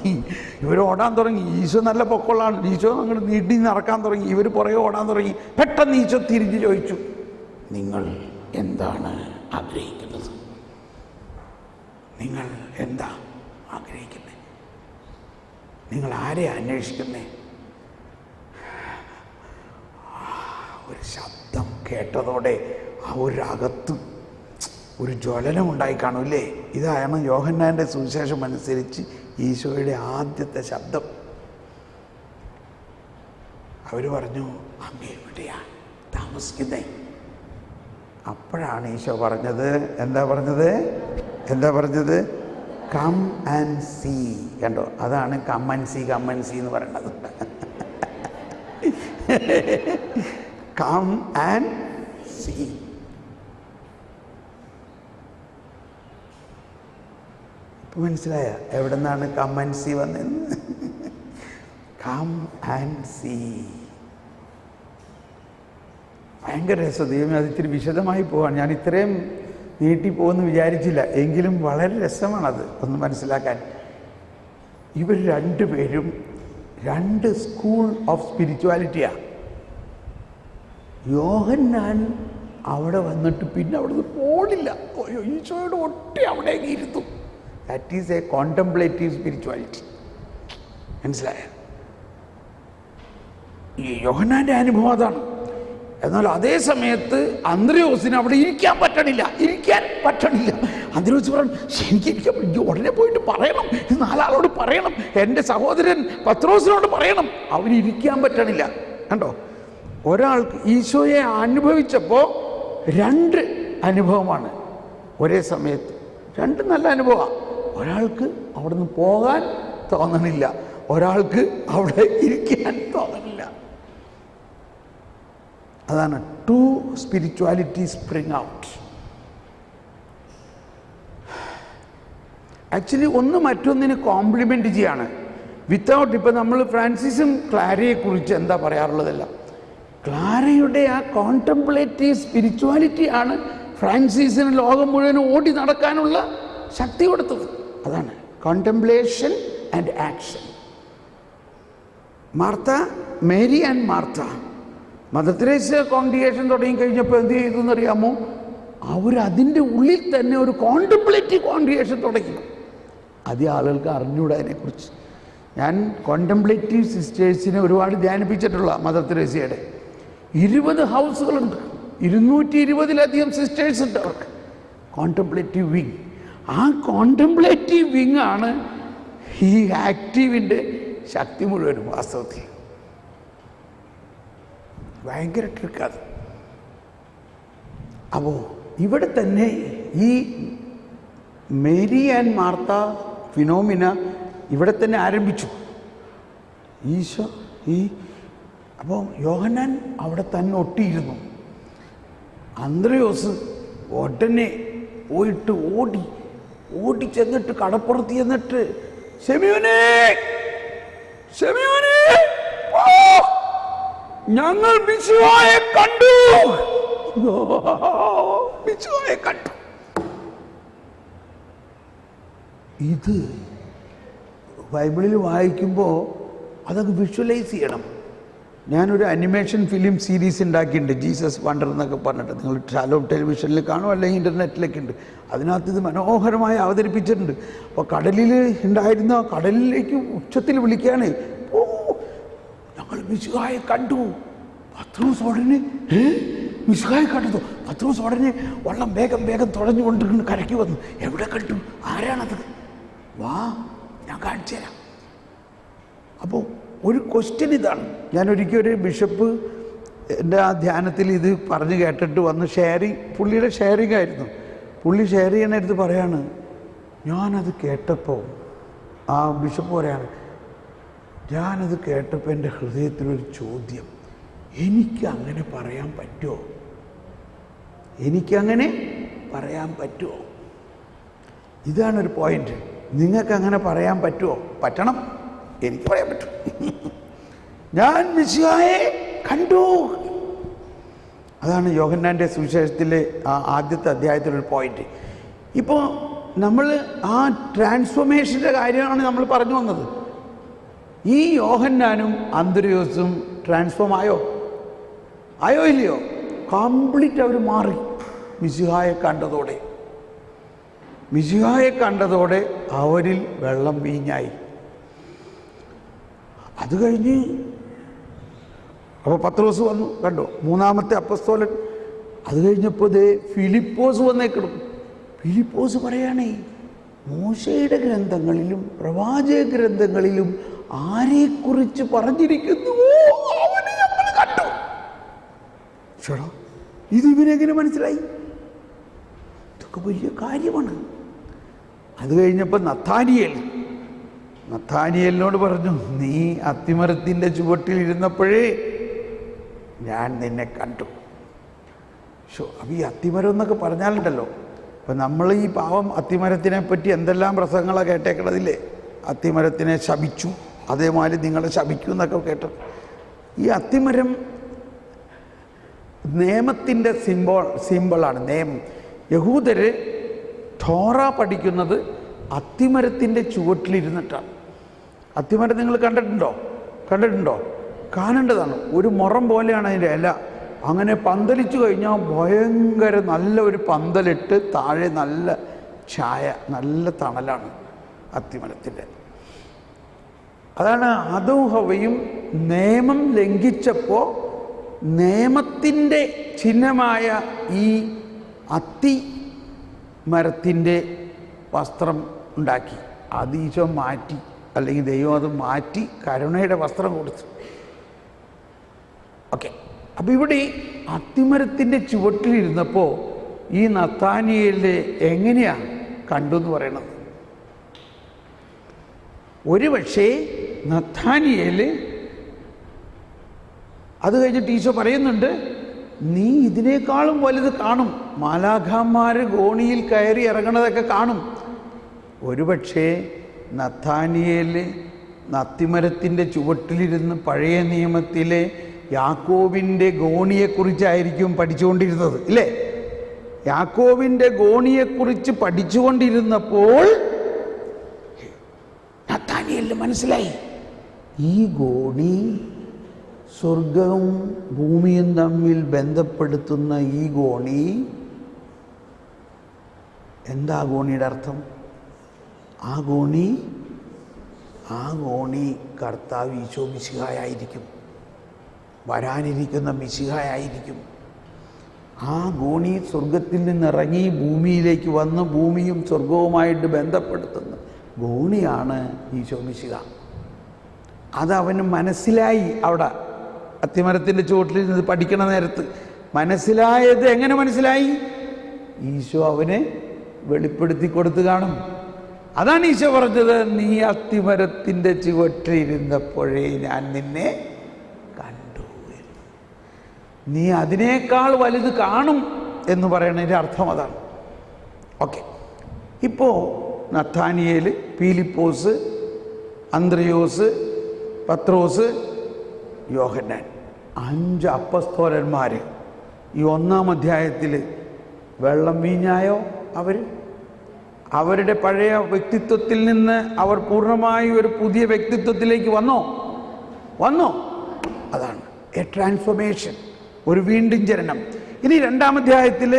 ഈശോ നല്ല പൊക്കമുള്ളതാണ്. ഈശോ അങ്ങോട്ട് നീട്ടി നടക്കാൻ തുടങ്ങി. ഇവർ പുറകെ ഓടാൻ തുടങ്ങി. പെട്ടെന്ന് ഈശോ തിരിഞ്ഞ് ചോദിച്ചു, നിങ്ങൾ എന്താണ് ആഗ്രഹിക്കുന്നത്? നിങ്ങൾ എന്താ ആഗ്രഹിക്കുന്നത്? നിങ്ങൾ ആരെയാ അന്വേഷിക്കുന്നേ? ഒരു ശബ്ദം കേട്ടതോടെ ആ ഒരകത്ത് ഒരു ജ്വലനം ഉണ്ടായി കാണൂല്ലേ? ഇതാണ് യോഹന്നാൻ്റെ സുവിശേഷം അനുസരിച്ച് ഈശോയുടെ ആദ്യത്തെ ശബ്ദം. അവർ പറഞ്ഞു, അങ്ങ് എവിടെയാ താമസിക്കുന്നേ? അപ്പോഴാണ് ഈശോ പറഞ്ഞത്, എന്താ പറഞ്ഞത്? Come and see. കണ്ടോ, അതാണ് കം ആൻഡ് സീ എന്ന് പറയുന്നത്. Come and see. ഇപ്പം മനസ്സിലായ എവിടെ നിന്നാണ് കം ആൻഡ് സീ വന്നതെന്ന്? Come and see. ഭയങ്കര രസം. ദൈവമേ, അത് ഇത്തിരി വിശദമായി പോവാണ്. ഞാൻ ഇത്രയും നീട്ടിപ്പോകുമെന്ന് വിചാരിച്ചില്ല, എങ്കിലും വളരെ രസമാണത് ഒന്ന് മനസ്സിലാക്കാൻ. ഇവർ രണ്ടുപേരും രണ്ട് സ്കൂൾ ഓഫ് സ്പിരിച്വാലിറ്റിയാണ്. യോഹന്നാൻ അവിടെ വന്നിട്ട് പിന്നെ അവിടുന്ന് പോണില്ല, ഈശോയോട് ഒട്ടി അവിടേക്ക് ഇരുന്നു. That is A contemplative spirituality. മനസ്സിലായ? ഈ യോഹന്നാൻ്റെ അനുഭവം അതാണ്. എന്നാൽ അതേ സമയത്ത് അന്ത്രയോസിന് അവിടെ ഇരിക്കാൻ പറ്റണില്ല. അന്ത്രയോസ് പറഞ്ഞു, എനിക്ക് ഉടനെ പോയിട്ട് പറയണം, ഇത് 4 ആളോട് പറയണം, എൻ്റെ സഹോദരൻ പത്രോസിനോട് പറയണം. അവനിരിക്കാൻ പറ്റണില്ല. കണ്ടോ, ഒരാൾക്ക് ഈശോയെ അനുഭവിച്ചപ്പോൾ 2 അനുഭവമാണ് ഒരേ സമയത്ത്. 2 നല്ല അനുഭവമാണ്. ഒരാൾക്ക് അവിടെ നിന്ന് പോകാൻ തോന്നണില്ല, ഒരാൾക്ക് അവിടെ ഇരിക്കാൻ തോന്നണില്ല. അതാണ് to spirituality spring out. Actually ഒന്ന് മറ്റൊന്നിന് കോംപ്ലിമെൻ്റ് ചെയ്യാണ്. വിത്തൗട്ട്, ഇപ്പം നമ്മൾ ഫ്രാൻസിസും ക്ലാരയെക്കുറിച്ച് എന്താ പറയാറുള്ളതല്ല, ക്ലാരയുടെ ആ കോണ്ടംപ്ലേറ്റീവ് സ്പിരിച്വാലിറ്റി ആണ് ഫ്രാൻസിസിന് ലോകം മുഴുവൻ ഓടി നടക്കാനുള്ള ശക്തി കൊടുത്തത്. അതാണ് contemplation and action. Mary and Martha Mother Teresa congregation തുടങ്ങി കഴിഞ്ഞപ്പോൾ എന്ത് ചെയ്തു എന്നറിയാമോ? അവരതിൻ്റെ ഉള്ളിൽ തന്നെ ഒരു കോണ്ടംപ്ലേറ്റീവ് കോൺഗ്രിഗേഷൻ തുടങ്ങി. അധികം ആളുകൾക്ക് അറിഞ്ഞൂടാ അതിനെക്കുറിച്ച്. ഞാൻ കോണ്ടംപ്ലേറ്റീവ് സിസ്റ്റേഴ്സിനെ ഒരുപാട് ധ്യാനിപ്പിച്ചിട്ടുള്ള മദർ തെരേസയുടെ 20 ഹൗസുകളുണ്ട്, 220-ലധികം സിസ്റ്റേഴ്സ് ഉണ്ട് അവർക്ക്. Contemplative wing. ആ കോണ്ടംപ്ലേറ്റീവ് വിങ് ആണ് ഈ ആക്റ്റീവിൻ്റെ ശക്തി മുഴുവനും. വാസ്തവത്തിൽ ഭയങ്കര ട്രിക്കാത്. അപ്പോൾ ഇവിടെ തന്നെ ഈ മേരി ആൻഡ് മാർത്ത ഫിനോമിന ഇവിടെ തന്നെ ആരംഭിച്ചു ഈശോ. അപ്പോൾ യോഹന്നാൻ അവിടെ തന്നെ ഒട്ടിയിരുന്നു. അന്ത്രയോസ് ഉടനെ പോയിട്ട് ഓടി ചെന്നിട്ട് കടപ്പുറത്ത് ചെന്നിട്ട്, ശെമയോനേ, ഞങ്ങൾ മിശിഹായെ കണ്ടു. ഇത് ബൈബിളിൽ വായിക്കുമ്പോൾ അതൊക്കെ വിഷ്വലൈസ് ചെയ്യണം. ഞാനൊരു അനിമേഷൻ ഫിലിം സീരീസ് ഉണ്ടാക്കിയിട്ടുണ്ട്, ജീസസ് വണ്ടർ എന്നൊക്കെ പറഞ്ഞിട്ട്. നിങ്ങൾ ഷാലോം ടെലിവിഷനിൽ കാണും, അല്ലെങ്കിൽ ഇൻ്റർനെറ്റിലൊക്കെ ഉണ്ട്. അതിനകത്ത് ഇത് മനോഹരമായി അവതരിപ്പിച്ചിട്ടുണ്ട്. അപ്പോൾ കടലിൽ ഉണ്ടായിരുന്ന കടലിലേക്ക് ഉച്ചത്തിൽ വിളിക്കുകയാണ്, ഓ ഞങ്ങൾ മിശിഹായെ കണ്ടു. പത്രോസ് ഉടനെ മിശിഹായെ കണ്ടു. പത്രോസ് ഉടനെ വള്ളം വേഗം വേഗം തുഴഞ്ഞുകൊണ്ടിരുന്ന് കരയ്ക്ക് വന്നു. എവിടെ കണ്ടു? ആരാണത്? വാ, ഞാൻ കാണിച്ചു തരാം. അപ്പോൾ ഒരു ക്വസ്റ്റ്യൻ ഇതാണ്. ഞാനൊരിക്കൽ ഒരു ബിഷപ്പ് എൻ്റെ ആ ധ്യാനത്തിൽ ഇത് പറഞ്ഞു കേട്ടിട്ട് വന്ന് പുള്ളിയുടെ ഷെയറിംഗ് ആയിരുന്നു. പുള്ളി ഷെയർ ചെയ്യണടുത്ത് പറയാണ്, ഞാനത് കേട്ടപ്പോൾ ആ ബിഷപ്പ് പറയാണ്, ഞാനത് കേട്ടപ്പോൾ എൻ്റെ ഹൃദയത്തിലൊരു ചോദ്യം, എനിക്കങ്ങനെ പറയാൻ പറ്റുമോ? എനിക്കങ്ങനെ പറയാൻ പറ്റുമോ? ഇതാണൊരു പോയിന്റ്. നിങ്ങൾക്കങ്ങനെ പറയാൻ പറ്റുമോ? പറ്റണം. എനിക്ക് പറയാൻ പറ്റും. ഞാൻ മിശിഹായെ കണ്ടു. അതാണ് യോഹന്നാൻ്റെ സുവിശേഷത്തിലെ ആ ആദ്യത്തെ അധ്യായത്തിലൊരു പോയിന്റ്. ഇപ്പോൾ നമ്മൾ ആ ട്രാൻസ്ഫോർമേഷൻ്റെ കാര്യമാണ് നമ്മൾ പറഞ്ഞു വന്നത്. ഈ യോഹന്നാനും അന്ത്രയോസും ട്രാൻസ്ഫോം ആയോ ഇല്ലയോ? കംപ്ലീറ്റ് അവർ മാറി. മിശിഹായെ കണ്ടതോടെ അവരിൽ വെള്ളം വീഞ്ഞായി. അത് കഴിഞ്ഞ് അപ്പോൾ പത്രോസ് വന്നു, കണ്ടോ, മൂന്നാമത്തെ അപ്പസ്തോലൻ. അത് കഴിഞ്ഞപ്പോൾ ഫിലിപ്പോസ് വന്നേക്കിടും. ഫിലിപ്പോസ് പറയാണേ, മോശയുടെ ഗ്രന്ഥങ്ങളിലും പ്രവാചക ഗ്രന്ഥങ്ങളിലും ആരെക്കുറിച്ച് പറഞ്ഞിരിക്കുന്നുവോ അവനെ നമ്മൾ കണ്ടു. ചേട്ടാ, ഇത് ഇവനെങ്ങനെ മനസ്സിലായി? ഇതൊക്കെ വലിയ കാര്യമാണ്. അത് കഴിഞ്ഞപ്പോൾ നഥാനിയേലിനോട് പറഞ്ഞു, നീ അത്തിമരത്തിൻ്റെ ചുവട്ടിലിരുന്നപ്പോഴേ ഞാൻ നിന്നെ കണ്ടു. അപ്പോൾ ഈ അത്തിമരം എന്നൊക്കെ പറഞ്ഞാലുണ്ടല്ലോ, അപ്പം നമ്മൾ ഈ പാവം അത്തിമരത്തിനെ പറ്റി എന്തെല്ലാം പ്രസംഗങ്ങളാണ് കേട്ടേക്കണതില്ലേ? അത്തിമരത്തിനെ ശപിച്ചു, അതേമാതിരി നിങ്ങളെ ശപിക്കൂ എന്നൊക്കെ കേട്ടു. ഈ അത്തിമരം നിയമത്തിൻ്റെ സിംബിളാണ്. നിയമം. യഹൂദര് തോറ പഠിക്കുന്നത് അത്തിമരത്തിൻ്റെ ചുവട്ടിലിരുന്നിട്ടാണ്. അത്തിമരം നിങ്ങൾ കണ്ടിട്ടുണ്ടോ? കാണേണ്ടതാണ്. ഒരു മുറം പോലെയാണ് അതിൻ്റെ ഇല. അങ്ങനെ പന്തലിച്ചു കഴിഞ്ഞാൽ ഭയങ്കര നല്ല ഒരു പന്തലിട്ട് താഴെ നല്ല ഛായ, നല്ല തണലാണ് അത്തിമരത്തിൻ്റെ. അതാണ് ആദവും ഹവ്വയും നിയമം ലംഘിച്ചപ്പോൾ നിയമത്തിൻ്റെ ചിഹ്നമായ ഈ അത്തി മരത്തിൻ്റെ വസ്ത്രം ഉണ്ടാക്കി. അത് ഈശോ മാറ്റി, അല്ലെങ്കിൽ ദൈവം അത് മാറ്റി കരുണയുടെ വസ്ത്രം കൊടുത്തു. ഓക്കെ. അപ്പോൾ ഇവിടെ അത്തിമരത്തിൻ്റെ ചുവട്ടിലിരുന്നപ്പോൾ ഈ നഥാനിയേലിനെ എങ്ങനെയാണ് കണ്ടു എന്ന് പറയണത്? ഒരു പക്ഷേ നഥാനിയേൽ അത് കഴിഞ്ഞിട്ട് ഈശോ പറയുന്നുണ്ട്, നീ ഇതിനേക്കാളും വലുത് കാണും, മാലാഖമാർ ഗോണിയിൽ കയറി ഇറങ്ങണതൊക്കെ കാണും. ഒരുപക്ഷേ നഥാനിയേൽ അത്തിമരത്തിൻ്റെ ചുവട്ടിലിരുന്ന് പഴയ നിയമത്തിലെ യാക്കോബിൻ്റെ ഗോണിയെക്കുറിച്ചായിരിക്കും പഠിച്ചുകൊണ്ടിരുന്നത്, ഇല്ലേ? യാക്കോബിൻ്റെ ഗോണിയെക്കുറിച്ച് പഠിച്ചുകൊണ്ടിരുന്നപ്പോൾ നഥാനിയേലിന് മനസ്സിലായി, ഈ ഗോണി സ്വർഗവും ഭൂമിയും തമ്മിൽ ബന്ധപ്പെടുത്തുന്ന ഈ ഗോണി എന്താ? ഗോണിയുടെ അർത്ഥം ആ ഗോണി കർത്താവ് ഈശോ മിശിഹായായിരിക്കും, വരാനിരിക്കുന്ന മിശിഹായായിരിക്കും. ആ ഗോണി സ്വർഗത്തിൽ നിന്നിറങ്ങി ഭൂമിയിലേക്ക് വന്ന് ഭൂമിയും സ്വർഗവുമായിട്ട് ബന്ധപ്പെടുത്തുന്ന ഗോണിയാണ് ഈശോ മിശിഹ. അതവന് മനസ്സിലായി. അവിടെ അത്തിമരത്തിൻ്റെ ചുവട്ടിലിരുന്ന് പഠിക്കണ നേരത്ത് മനസ്സിലായത്. എങ്ങനെ മനസ്സിലായി? ഈശോ അവനെ വെളിപ്പെടുത്തി കൊടുത്തു കാണും. അതാണ് ഈശോ പറഞ്ഞത്, നീ അത്തിമരത്തിൻ്റെ ചുവട്ടിലിരുന്നപ്പോഴേ ഞാൻ നിന്നെ കണ്ടു. നീ അതിനേക്കാൾ വലുത് കാണും എന്ന് പറയണതിൻ്റെ അർത്ഥം അതാണ്. ഓക്കെ. ഇപ്പോൾ നഥാനിയേൽ, ഫിലിപ്പോസ്, അന്ത്രയോസ്, പത്രോസ്, യോഹന്നാൻ, 5 അപ്പസ്തോലന്മാർ ഈ 1-ാം അധ്യായത്തിൽ വെള്ളം വീഞ്ഞായോ? അവരുടെ പഴയ വ്യക്തിത്വത്തിൽ നിന്ന് അവർ പൂർണ്ണമായി ഒരു പുതിയ വ്യക്തിത്വത്തിലേക്ക് വന്നോ? അതാണ് എ ട്രാൻസ്ഫോർമേഷൻ, ഒരു വീണ്ടും ജനനം. ഇനി 2-ാം അധ്യായത്തിൽ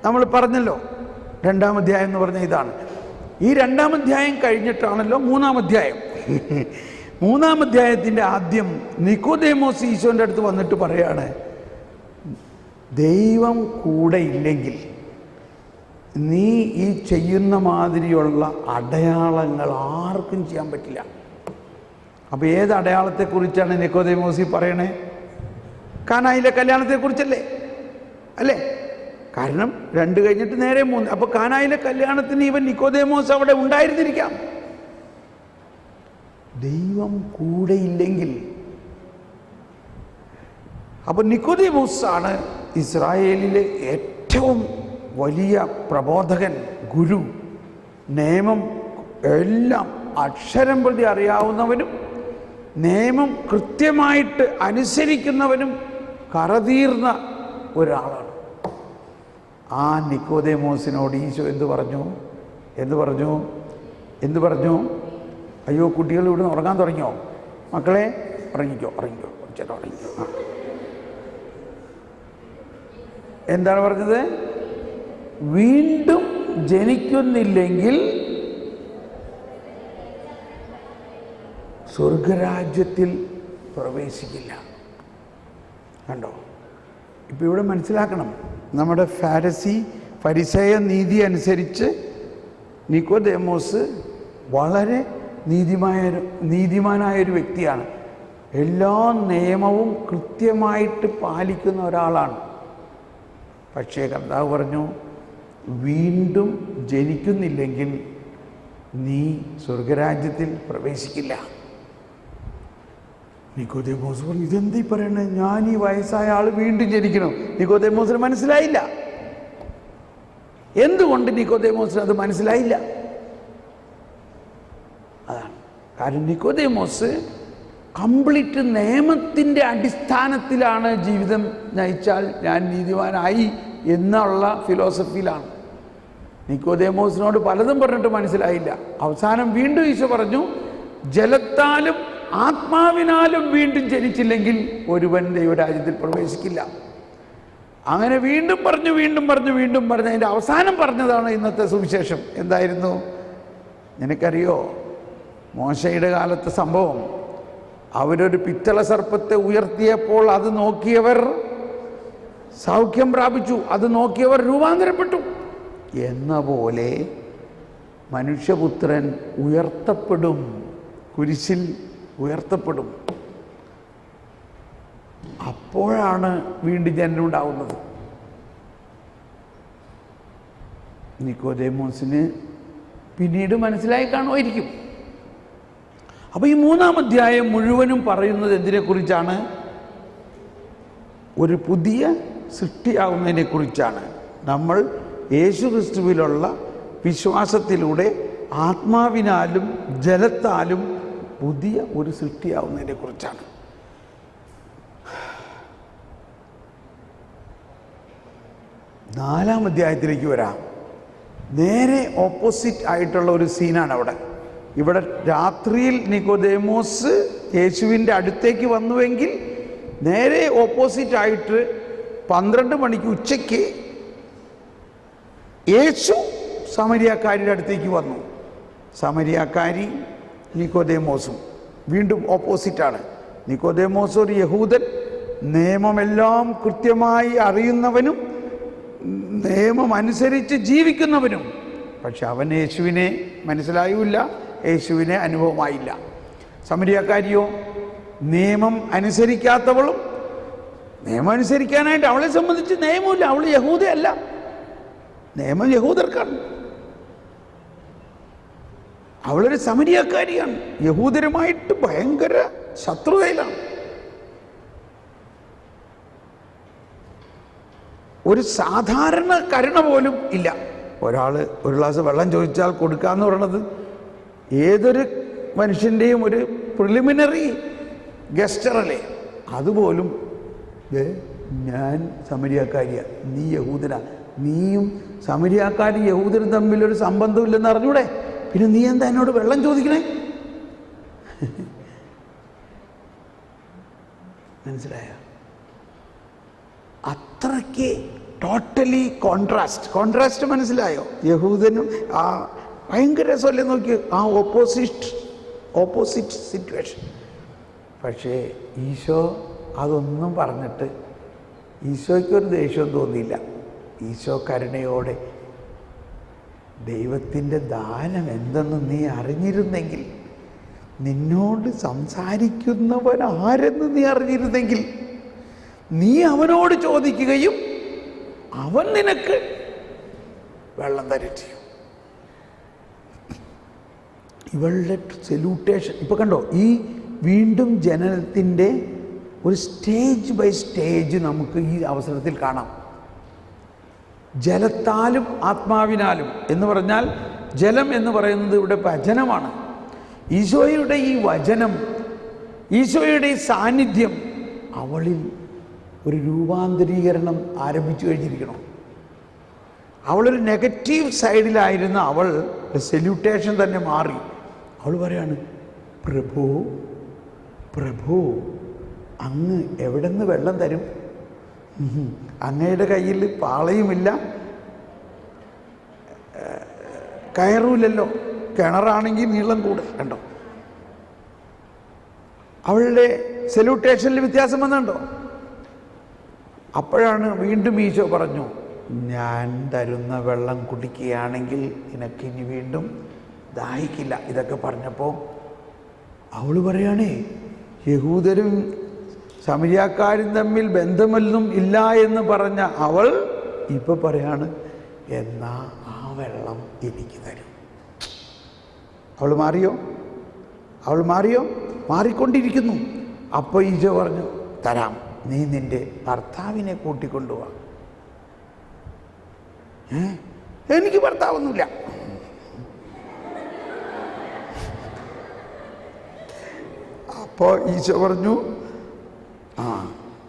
നമ്മൾ പറഞ്ഞല്ലോ, 2-ാം അധ്യായം എന്ന് പറഞ്ഞാൽ ഇതാണ്. ഈ 2-ാം അധ്യായം കഴിഞ്ഞിട്ടാണല്ലോ 3-ാം അധ്യായം. 3-ാം അധ്യായത്തിൻ്റെ ആദ്യം നിക്കോദേമോസ് ഈശോൻ്റെ അടുത്ത് വന്നിട്ട് പറയാണ്, ദൈവം കൂടെ ഇല്ലെങ്കിൽ നീ ഈ ചെയ്യുന്ന മാതിരിയുള്ള അടയാളങ്ങൾ ആർക്കും ചെയ്യാൻ പറ്റില്ല. അപ്പോൾ ഏത് അടയാളത്തെക്കുറിച്ചാണ് നിക്കോദേമോസ് പറയണേ? കാനായിലെ കല്യാണത്തെക്കുറിച്ചല്ലേ? അല്ലേ? കാരണം 2 കഴിഞ്ഞിട്ട് നേരെ 3. അപ്പോൾ കാനായിലെ കല്യാണത്തിന് ഇവൻ നിക്കോദേമോസ് അവിടെ ഉണ്ടായിരുന്നിരിക്കാം. ദൈവം കൂടെ ഇല്ലെങ്കിൽ. അപ്പോൾ നിക്കോദേമോസ് ആണ് ഇസ്രായേലിലെ ഏറ്റവും വലിയ പ്രബോധകൻ, ഗുരു. നിയമം എല്ലാം അക്ഷരം പ്രതി അറിയാവുന്നവനും നിയമം കൃത്യമായിട്ട് അനുസരിക്കുന്നവനും കറതീർന്ന ഒരാളാണ്. ആ നിക്കോദേമോസിനോട് ഈശോ എന്തു പറഞ്ഞു? അയ്യോ, കുട്ടികൾ ഇവിടുന്ന് ഉറങ്ങാൻ തുടങ്ങിയോ? മക്കളെ ഉറങ്ങിക്കോ, കുറച്ചേരം ഉറങ്ങിക്കോ. എന്താണ് പറഞ്ഞത്? വീണ്ടും ജനിക്കുന്നില്ലെങ്കിൽ സ്വർഗരാജ്യത്തിൽ പ്രവേശിക്കില്ല. കണ്ടോ? ഇപ്പോൾ ഇവിടെ മനസ്സിലാക്കണം, നമ്മുടെ ഫരിസേയ നീതി അനുസരിച്ച് നിക്കോദേമോസ് വളരെ നീതിമാനായൊരു വ്യക്തിയാണ്. എല്ലാ നിയമവും കൃത്യമായിട്ട് പാലിക്കുന്ന ഒരാളാണ്. പക്ഷേ കർത്താവ് പറഞ്ഞു, വീണ്ടും ജനിക്കുന്നില്ലെങ്കിൽ നീ സ്വർഗരാജ്യത്തിൽ പ്രവേശിക്കില്ല. നിക്കോദേമോസ് പറഞ്ഞു, ഇതെന്തീ പറയണേ? ഞാൻ ഈ വയസ്സായ ആൾ വീണ്ടും ജനിക്കണം? നിക്കോദേമോസിന് മനസ്സിലായില്ല. എന്തുകൊണ്ട് നിക്കോദേമോസിന് അത് മനസ്സിലായില്ല? അതാണ് കാരണം. നിക്കോദേമോസ് കംപ്ലീറ്റ് നിയമത്തിൻ്റെ അടിസ്ഥാനത്തിലാണ് ജീവിതം നയിച്ചാൽ ഞാൻ നീതിമാനായി എന്നുള്ള ഫിലോസഫിയിലാണ്. നിക്കോദേമോസിനോട് പലതും പറഞ്ഞിട്ട് മനസ്സിലായില്ല. അവസാനം വീണ്ടും ഈശോ പറഞ്ഞു, ജലത്താലും ആത്മാവിനാലും വീണ്ടും ജനിച്ചില്ലെങ്കിൽ ഒരുവൻ ദൈവരാജ്യത്തിൽ പ്രവേശിക്കില്ല. അങ്ങനെ വീണ്ടും പറഞ്ഞു അതിൻ്റെ അവസാനം പറഞ്ഞതാണ് ഇന്നത്തെ സുവിശേഷം. എന്തായിരുന്നു? നിനക്കറിയോ മോശയുടെ കാലത്തെ സംഭവം? അവരൊരു പിത്തള സർപ്പത്തെ ഉയർത്തിയപ്പോൾ അത് നോക്കിയവർ സൗഖ്യം പ്രാപിച്ചു, അത് നോക്കിയവർ രൂപാന്തരപ്പെട്ടു. എന്ന പോലെ മനുഷ്യപുത്രൻ ഉയർത്തപ്പെടും, കുരിശിൽ ഉയർത്തപ്പെടും. അപ്പോഴാണ് വീണ്ടും ജനനം ഉണ്ടാവുന്നത്. നിക്കോദേമോസിന് പിന്നീട് മനസ്സിലായി കാണുമായിരിക്കും. അപ്പോൾ ഈ 3-ാം അധ്യായം മുഴുവനും പറയുന്നത് എന്തിനെക്കുറിച്ചാണ്? ഒരു പുതിയ സൃഷ്ടിയാവുന്നതിനെക്കുറിച്ചാണ്. നമ്മൾ യേശുക്രിസ്തുവിലുള്ള വിശ്വാസത്തിലൂടെ ആത്മാവിനാലും ജലത്താലും പുതിയ ഒരു സൃഷ്ടിയാവുന്നതിനെക്കുറിച്ചാണ്. നാലാം അധ്യായത്തിലേക്ക് വരാം. നേരെ ഓപ്പോസിറ്റ് ആയിട്ടുള്ള ഒരു സീനാണ് അവിടെ. ഇവിടെ രാത്രിയിൽ നിക്കോദേമോസ് യേശുവിൻ്റെ അടുത്തേക്ക് വന്നുവെങ്കിൽ നേരെ ഓപ്പോസിറ്റ് ആയിട്ട് 12 മണിക്ക് ഉച്ചയ്ക്ക് യേശു സമരിയാക്കാരിയുടെ അടുത്തേക്ക് വന്നു. സമരിയാക്കാരി നിക്കോദേമോസും വീണ്ടും ഓപ്പോസിറ്റാണ്. നിക്കോദേമോസ് ഒരു യഹൂദൻ, നിയമമെല്ലാം കൃത്യമായി അറിയുന്നവനും നിയമം അനുസരിച്ച് ജീവിക്കുന്നവനും. പക്ഷെ അവൻ യേശുവിനെ മനസ്സിലായില്ല, യേശുവിനെ അനുഭവമായില്ല. സമരിയാക്കാരിയോ നിയമം അനുസരിക്കാത്തവളും. നിയമം അനുസരിക്കാനായിട്ട് അവളെ സംബന്ധിച്ച് നിയമമില്ല, അവൾ യഹൂദയല്ല, നിയമം യഹൂദർക്കാണ്. അവളൊരു സമരിയാക്കാരിയാണ്, യഹൂദരുമായിട്ട് ഭയങ്കര ശത്രുതയിലാണ്. ഒരു സാധാരണ കരുണ പോലും ഇല്ല. ഒരാൾ ഒരു ഗ്ലാസ് വെള്ളം ചോദിച്ചാൽ കൊടുക്കാമെന്ന് പറയണത് ഏതൊരു മനുഷ്യൻ്റെയും ഒരു പ്രിലിമിനറി ഗസ്റ്ററല്ലേ. അതുപോലും ഞാൻ സമരിയാക്കാരിയാണ്, നീ യഹൂദനാ, നീയും സമരിയാക്കാരും യഹൂദരും തമ്മിലൊരു സംബന്ധമില്ലെന്ന് അറിഞ്ഞൂടെ, പിന്നെ നീ എന്താ എന്നോട് വെള്ളം ചോദിക്കണേ? മനസ്സിലായ? അത്രയ്ക്ക് ടോട്ടലി കോൺട്രാസ്റ്റ് മനസ്സിലായോ? യഹൂദനും ആ ഭയങ്കര രസമല്ലേ നോക്കി. ആ ഓപ്പോസിറ്റ് ഓപ്പോസിറ്റ് സിറ്റുവേഷൻ. പക്ഷേ ഈശോ അതൊന്നും പറഞ്ഞിട്ട് ഈശോയ്ക്കൊരു ദേഷ്യവും തോന്നിയില്ല. ഈശോ കരുണയോടെ, ദൈവത്തിൻ്റെ ദാനം എന്തെന്ന് നീ അറിഞ്ഞിരുന്നെങ്കിൽ, നിന്നോട് സംസാരിക്കുന്നവൻ ആരെന്ന് നീ അറിഞ്ഞിരുന്നെങ്കിൽ, നീ അവനോട് ചോദിക്കുകയും അവൻ നിനക്ക് വെള്ളം തരുകയും ചെയ്യും. ഇവളുടെ സല്യൂട്ടേഷൻ ഇപ്പോൾ കണ്ടോ, ഈ വീണ്ടും ജനനത്തിൻ്റെ ഒരു സ്റ്റേജ് ബൈ സ്റ്റേജ് നമുക്ക് ഈ അവസരത്തിൽ കാണാം. ജലത്താലും ആത്മാവിനാലും എന്ന് പറഞ്ഞാൽ, ജലം എന്ന് പറയുന്നത് ഇവിടെ വചനമാണ്. ഈശോയുടെ ഈ വചനം, ഈശോയുടെ ഈ സാന്നിധ്യം അവളിൽ ഒരു രൂപാന്തരീകരണം ആരംഭിച്ചു കഴിഞ്ഞിരിക്കണം. അവളൊരു നെഗറ്റീവ് സൈഡിലായിരുന്ന അവൾ സല്യൂട്ടേഷൻ തന്നെ മാറി. അവൾ പറയാണ്, പ്രഭു പ്രഭു, അങ്ങ് എവിടെ നിന്ന് വെള്ളം തരും? അങ്ങയുടെ കയ്യിൽ പാളയുമില്ല, കയറുമില്ലല്ലോ, കിണറാണെങ്കിൽ നീളം കൂടുതൽ. കണ്ടോ, അവളുടെ സല്യൂട്ടേഷനിൽ വ്യത്യാസം വന്നുണ്ടോ? അപ്പോഴാണ് വീണ്ടും ഈശോ പറഞ്ഞു, ഞാൻ തരുന്ന വെള്ളം കുടിക്കുകയാണെങ്കിൽ നിനക്കിനി വീണ്ടും ദാഹിക്കില്ല. ഇതൊക്കെ പറഞ്ഞപ്പോൾ അവൾ പറയുകയാണേ, യഹൂദരും സമരിയാക്കാരും തമ്മിൽ ബന്ധമൊന്നും ഇല്ല എന്ന് പറഞ്ഞ അവൾ ഇപ്പം പറയാണ്, എന്നാ ആ വെള്ളം എനിക്ക് തരും. അവൾ മാറിയോ? അവൾ മാറിയോ? മാറിക്കൊണ്ടിരിക്കുന്നു. അപ്പോൾ ഈശോ പറഞ്ഞു, തരാം, നീ നിൻ്റെ ഭർത്താവിനെ കൂട്ടിക്കൊണ്ടുപോവാ. എനിക്ക് ഭർത്താവൊന്നുമില്ല. അപ്പോൾ ഈശോ പറഞ്ഞു,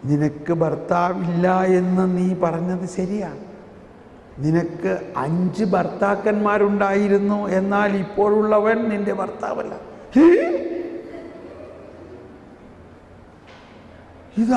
നിനക്ക് ഭർത്താവില്ല എന്ന് നീ പറഞ്ഞത് ശരിയാണ്. നിനക്ക് 5 ഭർത്താക്കന്മാരുണ്ടായിരുന്നു, എന്നാൽ ഇപ്പോഴുള്ളവൻ നിന്റെ ഭർത്താവല്ല.